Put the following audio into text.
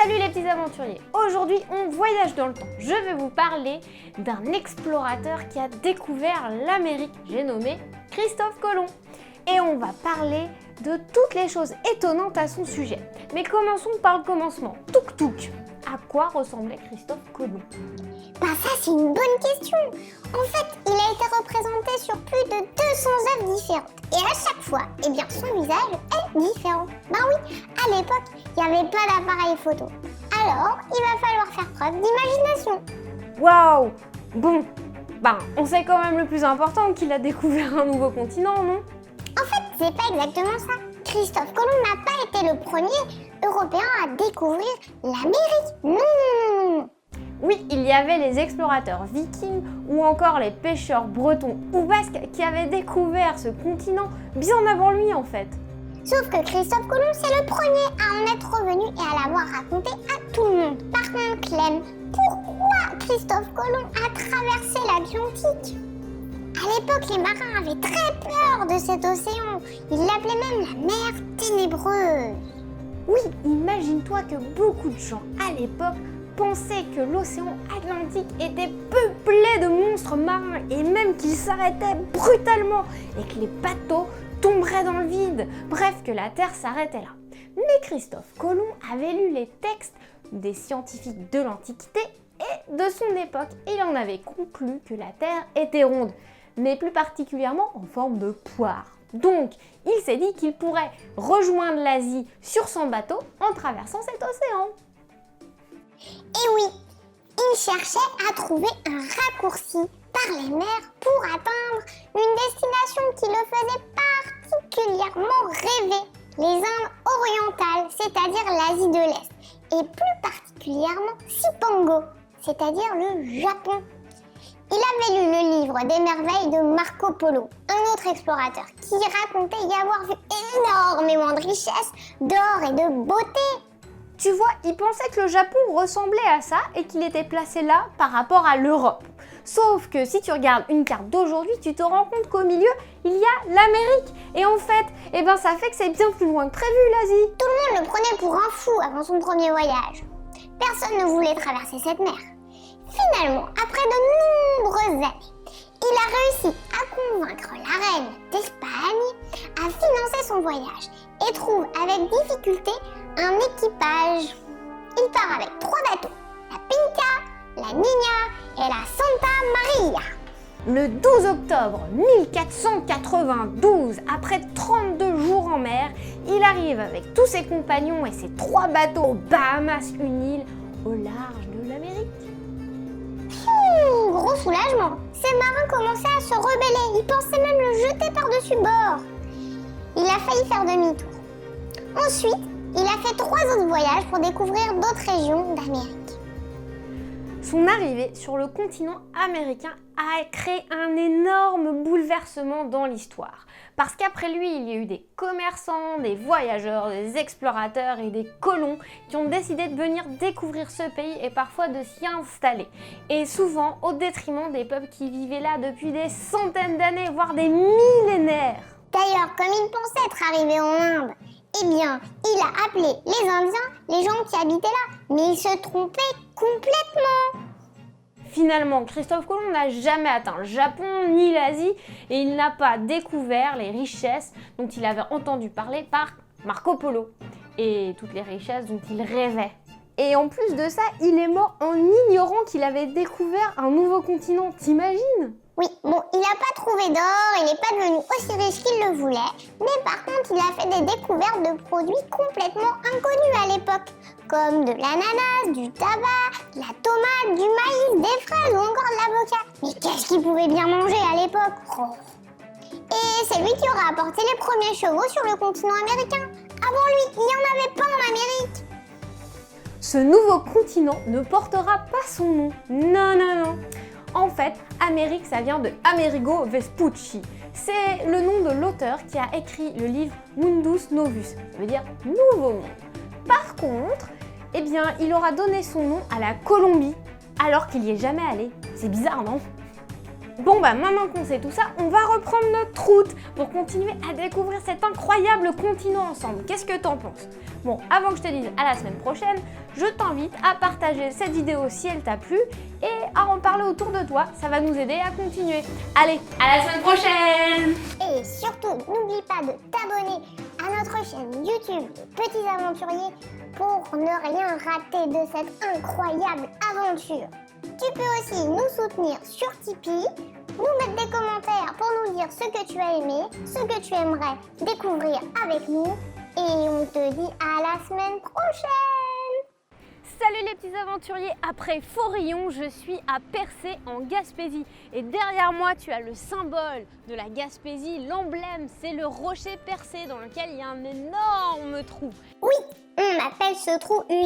Salut les petits aventuriers! Aujourd'hui, on voyage dans le temps. Je vais vous parler d'un explorateur qui a découvert l'Amérique. J'ai nommé Christophe Colomb. Et on va parler de toutes les choses étonnantes à son sujet. Mais commençons par le commencement. Touk touk! À quoi ressemblait Christophe Colomb? Ça c'est une bonne question. En fait, il a été représenté sur plus de 200 œuvres différentes. Et à chaque fois, son visage est différent. Oui, à l'époque, il n'y avait pas d'appareil photo. Alors, il va falloir faire preuve d'imagination. Waouh! Bon, on sait quand même le plus important, qu'il a découvert un nouveau continent, non? En fait, c'est pas exactement ça. Christophe Colomb n'a pas été le premier Européen à découvrir l'Amérique. Non. Oui, il y avait les explorateurs vikings ou encore les pêcheurs bretons ou basques qui avaient découvert ce continent bien avant lui en fait. Sauf que Christophe Colomb, c'est le premier à en être revenu et à l'avoir raconté à tout le monde. Par contre, Clem, pourquoi Christophe Colomb a traversé l'Atlantique? À l'époque, les marins avaient très peur de cet océan. Ils l'appelaient même la mer ténébreuse. Oui, imagine-toi que beaucoup de gens à l'époque pensaient que l'océan Atlantique était peuplé de monstres marins et même qu'il s'arrêtait brutalement et que les bateaux tomberaient dans le vide. Bref, que la Terre s'arrêtait là. Mais Christophe Colomb avait lu les textes des scientifiques de l'Antiquité et de son époque. Il en avait conclu que la Terre était ronde, mais plus particulièrement en forme de poire. Donc, il s'est dit qu'il pourrait rejoindre l'Asie sur son bateau en traversant cet océan. Et oui, il cherchait à trouver un raccourci par les mers pour atteindre une destination qui le faisait particulièrement rêver, les Indes orientales, c'est-à-dire l'Asie de l'Est, et plus particulièrement Cipango, c'est-à-dire le Japon. Il avait lu le livre des merveilles de Marco Polo, un autre explorateur, qui racontait y avoir vu énormément de richesses, d'or et de beauté. Tu vois, il pensait que le Japon ressemblait à ça et qu'il était placé là par rapport à l'Europe. Sauf que si tu regardes une carte d'aujourd'hui, tu te rends compte qu'au milieu, il y a l'Amérique. Et en fait, ça fait que c'est bien plus loin que prévu l'Asie. Tout le monde le prenait pour un fou avant son premier voyage. Personne ne voulait traverser cette mer. Finalement, après de nombreuses années, il a réussi à convaincre la reine d'Espagne à financer son voyage et trouve avec difficulté un équipage. Il part avec 3 bateaux, la Pinta, la Niña et la Santa Maria. Le 12 octobre 1492, après 32 jours en mer, il arrive avec tous ses compagnons et ses 3 bateaux aux Bahamas, une île au large de l'Amérique. Gros soulagement. Ces marins commençaient à se rebeller. Ils pensaient même le jeter par-dessus bord. Il a failli faire demi-tour. Ensuite, il a fait 3 autres voyages pour découvrir d'autres régions d'Amérique. Son arrivée sur le continent américain a créé un énorme bouleversement dans l'histoire. Parce qu'après lui, il y a eu des commerçants, des voyageurs, des explorateurs et des colons qui ont décidé de venir découvrir ce pays et parfois de s'y installer. Et souvent au détriment des peuples qui vivaient là depuis des centaines d'années, voire des millénaires. D'ailleurs, comme il pensait être arrivé en Inde, il a appelé les Indiens les gens qui habitaient là. Mais il se trompait complètement. Finalement, Christophe Colomb n'a jamais atteint le Japon ni l'Asie et il n'a pas découvert les richesses dont il avait entendu parler par Marco Polo et toutes les richesses dont il rêvait. Et en plus de ça, il est mort en ignorant qu'il avait découvert un nouveau continent, t'imagines? Oui, il n'a pas trouvé d'or, il n'est pas devenu aussi riche qu'il le voulait, mais par contre, il a fait des découvertes de produits complètement inconnus à l'époque, comme de l'ananas, du tabac, de la tomate, du maïs, des fraises ou encore de l'avocat. Mais qu'est-ce qu'il pouvait bien manger à l'époque? Et c'est lui qui aura apporté les premiers chevaux sur le continent américain. Avant lui, il n'y en avait pas en Amérique. Ce nouveau continent ne portera pas son nom. Non. En fait, Amérique, ça vient de Amerigo Vespucci. C'est le nom de l'auteur qui a écrit le livre Mundus Novus, ça veut dire Nouveau Monde. Par contre, il aura donné son nom à la Colombie, alors qu'il n'y est jamais allé. C'est bizarre, non? Bon maintenant qu'on sait tout ça, on va reprendre notre route pour continuer à découvrir cet incroyable continent ensemble. Qu'est-ce que t'en penses? Bon, avant que je te dise à la semaine prochaine, je t'invite à partager cette vidéo si elle t'a plu et à en parler autour de toi, ça va nous aider à continuer. Allez, à la semaine prochaine! Et surtout, n'oublie pas de t'abonner à notre chaîne YouTube Petits Aventuriers pour ne rien rater de cette incroyable aventure. Tu peux aussi nous soutenir sur Tipeee, nous mettre des commentaires pour nous dire ce que tu as aimé, ce que tu aimerais découvrir avec nous. Et on te dit à la semaine prochaine! Salut les petits aventuriers, après Forillon, je suis à Percé en Gaspésie. Et derrière moi, tu as le symbole de la Gaspésie, l'emblème, c'est le rocher percé dans lequel il y a un énorme trou. Oui, on appelle ce trou une